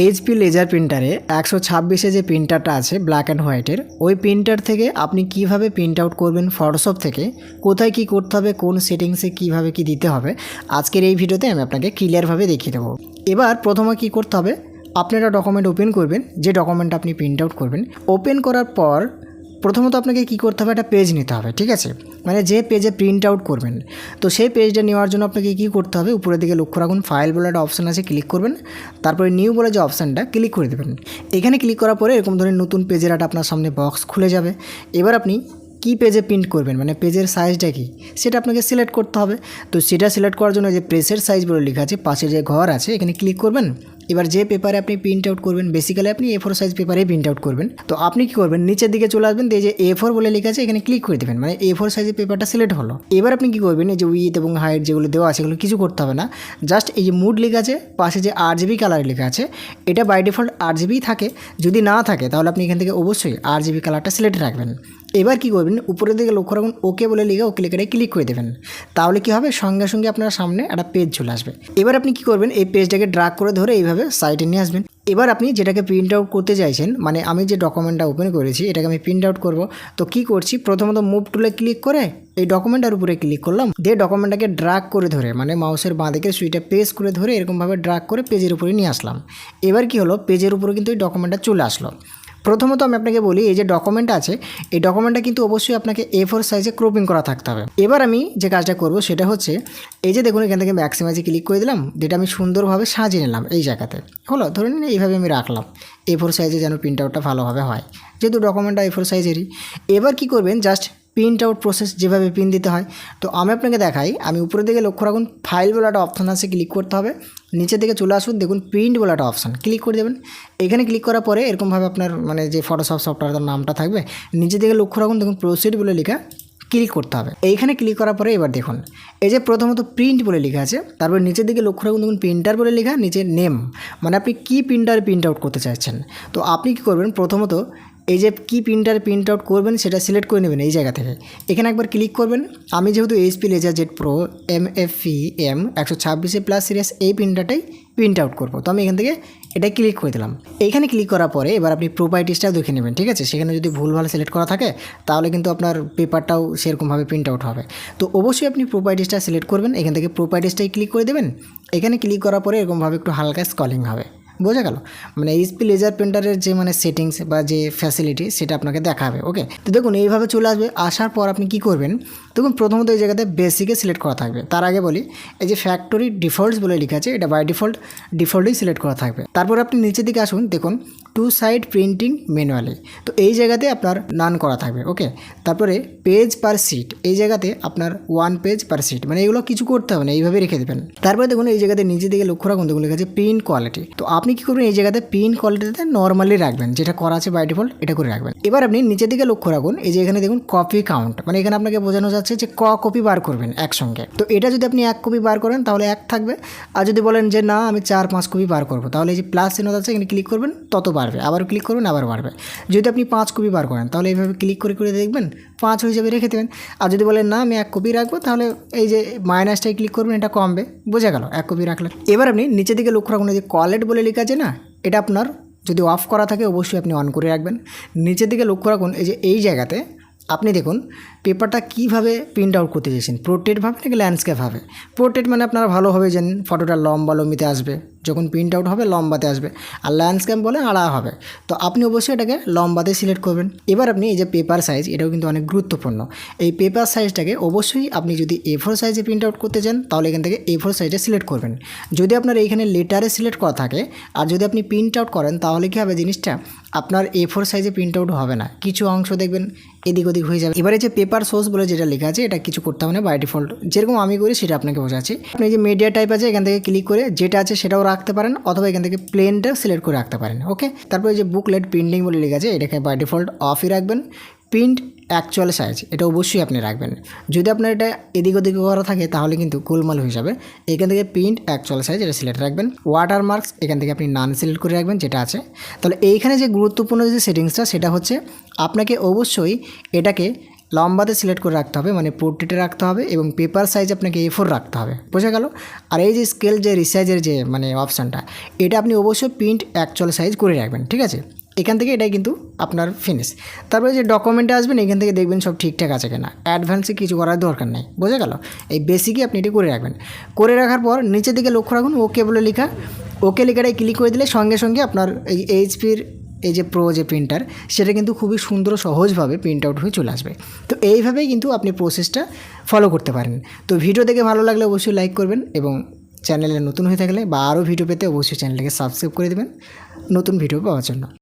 HP laser প্রিন্টারে 126-এ যে প্রিন্টারটা আছে black and হোয়াইটের, ওই প্রিন্টার থেকে আপনি কিভাবে প্রিন্ট আউট করবেন ফটোশপ থেকে, কোথায় কি করতে হবে, কোন সেটিংসে কিভাবে কি দিতে হবে, আজকের এই ভিডিওতে আমি আপনাকে ক্লিয়ারভাবে দেখিয়ে দেবো। এবার প্রথমে কি করতে হবে, আপনি একটা ডকুমেন্ট ওপেন করবেন, যে ডকুমেন্ট আপনি প্রিন্ট আউট করবেন। ওপেন করার পর প্রথমত আপনাকে কি করতে হবে, একটা পেজ নিতে হবে, ঠিক আছে, মানে যে পেজে প্রিন্ট আউট করবেন। তো সেই পেজটা নেওয়ার জন্য আপনাকে কি করতে হবে, উপরের দিকে লক্ষ্য রাখুন, ফাইল বলে একটা অপশান আছে, ক্লিক করবেন। তারপরে নিউ বলে যে অপশানটা, ক্লিক করে দেবেন। এখানে ক্লিক করার পরে এরকম ধরনের নতুন পেজের একটা আপনার সামনে বক্স খুলে যাবে। এবার আপনি কী পেজে প্রিন্ট করবেন, মানে পেজের সাইজটা কি সেটা আপনাকে সিলেক্ট করতে হবে। তো সেটা সিলেক্ট করার জন্য যে প্রেসের সাইজ বলে লেখা আছে, পাশে যে ঘর আছে এখানে ক্লিক করবেন। এবার যে পেপারে আপনি প্রিন্ট আউট করবেন, বেসিক্যালি আপনি A4 সাইজ পেপারে প্রিন্ট আউট করবেন। তো আপনি কি করবেন, নিচের দিকে চলে আসবেন, এই যে A4 বলে লেখা আছে এখানে ক্লিক করে দেবেন, মানে A4 সাইজের পেপারটা সিলেক্ট হলো। এবার আপনি কি করবেন, এই যে উইথ এবং হাইট যেগুলো দেওয়া আছে এগুলো কিছু করতে হবে না, জাস্ট এই যে মুড লেখা আছে, পাশে যে RGB কালার লেখা আছে, এটা বাই ডিফল্ট RGB থাকে। যদি না থাকে তাহলে আপনি এখান থেকে অবশ্যই RGB কালারটা সিলেক্ট রাখবেন। এবার কি করবেন, উপরের দিকে লক্ষ্য রাখুন, ওকে বলে লিখে ওকে লেখাটাই ক্লিক করে দেবেন। তাহলে কি হবে, সঙ্গে সঙ্গে আপনার সামনে একটা পেজ চলে আসবে। এবার আপনি কি করবেন, এই পেজটাকে ড্র্যাগ করে ধরে এইভাবে সাইডে নিয়ে আসবেন। এবার আপনি যেটাকে প্রিন্ট আউট করতে চাইছেন, মানে আমি যে ডকুমেন্টটা ওপেন করেছি এটাকে আমি প্রিন্ট আউট করব। তো কি করছি, প্রথমত মুভ টুলে ক্লিক করে এই ডকুমেন্টের উপরে ক্লিক করলাম, দিয়ে ডকুমেন্টটাকে ড্র্যাগ করে ধরে, মানে মাউসের বাঁ দিকে সুইটা প্রেস করে ধরে এরকমভাবে ড্র্যাগ করে পেজের উপরে নিয়ে আসলাম। এবার কি হলো, পেজের উপরে কিন্তু এই ডকুমেন্টটা চলে আসলো। প্রথমত আমি আপনাকে বলি, এই যে ডকুমেন্ট আছে এই ডকুমেন্টটা কিন্তু অবশ্যই আপনাকে A4 সাইজে ক্রপিং করা থাকতে হবে। এবার আমি যে কাজটা করব সেটা হচ্ছে, এই যে দেখুন এখান থেকে ম্যাক্সিমাইজে ক্লিক করে দিলাম, যেটা আমি সুন্দরভাবে সাজিয়ে নিলাম এই জায়গাতে। হলো, ধরে নিন এইভাবে আমি রাখলাম A4 সাইজে, যেন প্রিন্ট আউটটা ভালোভাবে হয়, যেহেতু ডকুমেন্টটা A4 সাইজেরই। এবার কি করবেন, জাস্ট প্রিন্ট আউট প্রসেস যেভাবে প্রিন্ট দিতে হয়। তো আমি আপনাকে দেখাই, আমি উপরের দিকে লক্ষ্য রাখুন, ফাইল বলে একটা অপশান আছে, ক্লিক করতে হবে। নিচের দিকে চলে আসুন, দেখুন প্রিন্ট বলে একটা অপশান, ক্লিক করে দেবেন। এখানে ক্লিক করার পরে এরকমভাবে আপনার মানে যে ফটোশপ সফটওয়্যারের নামটা থাকবে, নিচের দিকে লক্ষ্য রাখুন, দেখুন প্রসিড বলে লেখা, ক্লিক করতে হবে। এইখানে ক্লিক করার পরে এবার দেখুন এই যে প্রথমত প্রিন্ট বলে লেখা আছে, তারপর নিচের দিকে লক্ষ্য রাখুন, দেখুন প্রিন্টার বলে লেখা, নিচে নেম, মানে আপনি কী প্রিন্টার প্রিন্ট আউট করতে চাইছেন। তো আপনি কী করবেন, প্রথমত এই যে কী প্রিন্টার প্রিন্ট আউট করবেন সেটা সিলেক্ট করে নেবেন এই জায়গা থেকে। এখানে একবার ক্লিক করবেন। আমি যেহেতু HP laser jet pro MFVM 126+ series এই প্রিন্টারটাই প্রিন্ট আউট করবো, তো আমি এখান থেকে এটা ক্লিক করে দিলাম। এইখানে ক্লিক করার পরে এবার আপনি প্রপার্টিসটাও দেখে নেবেন, ঠিক আছে, সেখানে যদি ভুলভাল সিলেক্ট করা থাকে তাহলে কিন্তু আপনার পেপারটাও সেরকমভাবে প্রিন্ট আউট হবে। তো অবশ্যই আপনি প্রপার্টিসটা সিলেক্ট করবেন, এখান থেকে প্রপার্টিসটাই ক্লিক করে দেবেন। এখানে ক্লিক করার পরে এরকমভাবে একটু হালকা স্ক্রলিং হবে, বোঝা গেল, মানে এইচপি লেজার প্রিন্টারের যে মানে সেটিংস বা যে ফ্যাসিলিটি সেটা আপনাকে দেখাবে। ওকে, তো দেখুন এইভাবে চলে আসবে। আসার পর আপনি কি করবেন, দেখুন প্রথমত এই জায়গাতে বেসিকে সিলেক্ট করা থাকবে। তার আগে বলি, এই যে ফ্যাক্টরি ডিফল্টস বলে লেখা আছে, এটা বাই ডিফল্টেই সিলেক্ট করা থাকবে। তারপর আপনি নিচের দিকে আসুন, দেখুন 2 সাইড প্রিন্টিং ম্যানুয়ালি, তো এই জায়গাতে আপনার নান করা থাকবে। ওকে, তারপরে পেজ পার সিট, এই জায়গাতে আপনার 1 পেজ পার সিট, মানে এগুলো কিছু করতে হবে না, এইভাবে রেখে দেবেন। তারপরে দেখুন এই জায়গাতে নিচের দিকে লক্ষ্য রাখুন, দেখুন লেখা আছে প্রিন্ট কোয়ালিটি। তো আপনি কী করবেন, এই জায়গাতে প্রিন্ট কোয়ালিটিতে নর্মালি রাখবেন, যেটা করা আছে বাই ডিফল্ট এটা করে রাখবেন। এবার আপনি নিচের দিকে লক্ষ্য রাখুন, এই যে এখানে দেখুন কপি কাউন্ট, মানে এখানে আপনাকে বোঝানো যাচ্ছে যে কপি বার করবেন একসঙ্গে। তো এটা যদি আপনি 1 কপি বার করেন তাহলে 1 থাকবে, আর যদি বলেন যে না আমি 4-5 কপি বার করবো, তাহলে এই যে প্লাস চিহ্ন আছে এখানে ক্লিক করবেন, তত বাড়বে, আবার ক্লিক করবেন আবার বাড়বে। যদি আপনি 5 কপি বার করেন তাহলে এইভাবে ক্লিক করে করে দেখবেন 5 হয়ে যাবে, রেখে দেবেন। আর যদি বলেন না আমি 1 কপি রাখবো, তাহলে এই যে মাইনাসটাই ক্লিক করবেন, এটা কমবে, বোঝা গেল, 1 কপি রাখলেন। এবার আপনি নিচের দিকে লক্ষ্য রাখুন, এই যে কলেট বলে লেখা আছে না, এটা আপনার যদি অফ করা থাকে অবশ্যই আপনি অন করে রাখবেন। নিচের দিকে লক্ষ্য রাখুন, এই যে এই জায়গাতে আপনি দেখুন পেপারটা কীভাবে প্রিন্ট আউট করতে চাইছেন, পোর্ট্রেটভাবে নাকি ল্যান্ডস্কেপভাবে। পোর্ট্রেট মানে আপনারা ভালোভাবে জানেন ফটোটা লম্বিতে আসবে, যখন প্রিন্ট আউট হবে লম্বাতে আসবে, আর ল্যান্ডস্কেপ বলে আড়া হবে। তো আপনি অবশ্যই এটাকে লম্বাতে সিলেক্ট করবেন। এবার আপনি এই যে পেপার সাইজ, এটাও কিন্তু অনেক গুরুত্বপূর্ণ। এই পেপার সাইজটাকে অবশ্যই আপনি যদি A4 সাইজে প্রিন্ট আউট করতে চান তাহলে এখান থেকে A4 সাইজে সিলেক্ট করবেন। যদি আপনার এইখানে লেটারে সিলেক্ট করা থাকে আর যদি আপনি প্রিন্ট আউট করেন তাহলে কী হবে, জিনিসটা আপনার A4 সাইজে প্রিন্ট আউট হবে না, কিছু অংশ দেখবেন এদিক ওদিক হয়ে যাবে। এবারে যে পেপার সোর্স বলে যেটা লেখা আছে এটা কিছু করতে হবে না, বাই ডিফল্ট যেরকম আমি করি সেটা আপনাকে বোঝাচ্ছি। আপনি যে মিডিয়া টাইপ আছে এখান থেকে ক্লিক করে যেটা আছে সেটাও রাখতে পারেন, অথবা এখান থেকে প্লেনটা সিলেক্ট করে রাখতে পারেন। ওকে, তারপরে যে বুকলেট প্রিন্টিং বলে লেখা আছে এটাকে বাই ডিফল্ট অফই রাখবেন। প্রিন্ট অ্যাকচুয়াল সাইজ এটা অবশ্যই আপনি রাখবেন। যদি আপনার এটা এদিক ওদিক করা থাকে তাহলে কিন্তু গোলমাল হয়ে যাবে। এখান থেকে প্রিন্ট অ্যাকচুয়াল সাইজ এটা সিলেক্ট রাখবেন। ওয়াটারমার্কস এখান থেকে আপনি নান সিলেক্ট করে রাখবেন যেটা আছে। তাহলে এইখানে যে গুরুত্বপূর্ণ যে সেটিংসটা সেটা হচ্ছে আপনাকে অবশ্যই এটাকে লম্বাতে সিলেক্ট করে রাখতে হবে, মানে পোর্ট্রেটে রাখতে হবে এবং পেপার সাইজ আপনাকে A4 রাখতে হবে, বোঝা গেল। আর এই যে স্কেল যে রিসাইজের যে মানে অপশানটা, এটা আপনি অবশ্যই প্রিন্ট অ্যাকচুয়াল সাইজ করে রাখবেন, ঠিক আছে। এখান থেকে এটাই কিন্তু আপনার ফিনিশ। তারপরে যে ডকুমেন্টে আসবেন, এখান থেকে দেখবেন সব ঠিকঠাক আছে কিনা, অ্যাডভান্সে কিছু করার দরকার নেই, বোঝা গেল। এই বেসিকই আপনি এটি করে রাখবেন। করে রাখার পর নিচের দিকে লক্ষ্য রাখুন ওকে বলে লেখা, ওকে লেখাটাই ক্লিক করে দিলে সঙ্গে সঙ্গে আপনার এই এইচপির এই যে প্রো যে প্রিন্টার, সেটা কিন্তু খুবই সুন্দর সহজভাবে প্রিন্ট আউট হয়ে চলে আসবে। তো এইভাবেই কিন্তু আপনি প্রসেসটা ফলো করতে পারেন। তো ভিডিও দেখে ভালো লাগলে অবশ্যই লাইক করবেন এবং চ্যানেলে নতুন হয়ে থাকলে বা আরও ভিডিও পেতে অবশ্যই চ্যানেলটাকে সাবস্ক্রাইব করে দেবেন নতুন ভিডিও পাওয়ার জন্য।